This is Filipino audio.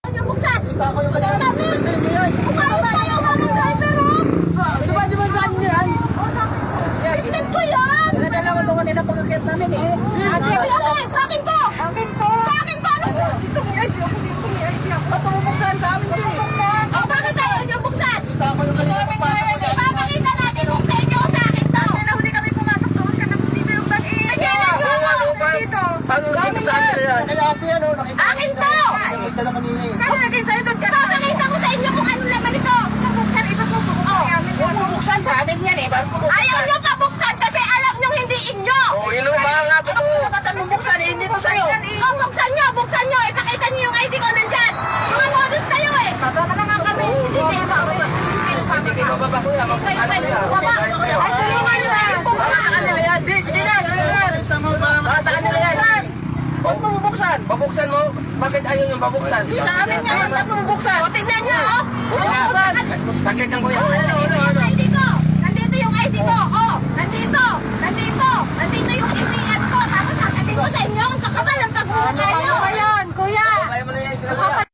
Yung buksan! Kita ko yung kanya. Kumain tayo, mga driver, oh! Di ba saan niyo yan? Tignan ko yan! Nadala ko ito kanina pagkakit namin eh. Ate, sa akin to! Akin po. Sa akin to! Ano? Dito may ID ako dito may ID ako. Ba't pumubuksan sa amin din eh? Oh, bakit tayo yung buksan? Kita ko yung kanya. Ipapakita natin kung sa inyo o sa akin to! Huli kami pumasok doon. Katapos dito yung bag eh. Nagilan nyo ako! Dito. Paano dito sa amin yan? Kailangan yan o. Akin to! Nakita na kanina eh. Ano naging sa'yo doon? Papakita ko sa inyo kung ano naman ito! Buksan, iba po Huwag pumubuksan sa amin yan eh. Ba't pumubuksan? Ayaw nyo pa buksan kasi alam nyo hindi inyo! Oh, yun ang mga nga po. Ano kung nakatan mong buksan eh? Hindi to sa'yo. Oh, buksan nyo! Ipakita nyo yung ID ko nandyan! Mga modus kayo eh! Baba ka na nga kami. Hindi kayo ba? Hindi kayo bababa kuya. Baba! Ay, tulungan nyo eh! Sa kanila yan. Di, sige na. Para sa kanila yan. Huwag mo bubuksan. Babuksan mo? Bakit ayaw yung babuksan? Sa amin nga. Ba't mo bubuksan? O, tignan nyo, oh! Bubuksan. Sakit ng kuya. Nandito yung ID ko! Nandito yung ID ko! Oh! Nandito! Nandito yung ATM ko! Tapos sasabihin ko sa inyo, ang kakabal ang pagmumukha nyo! Kaya mo na yan sila kuya.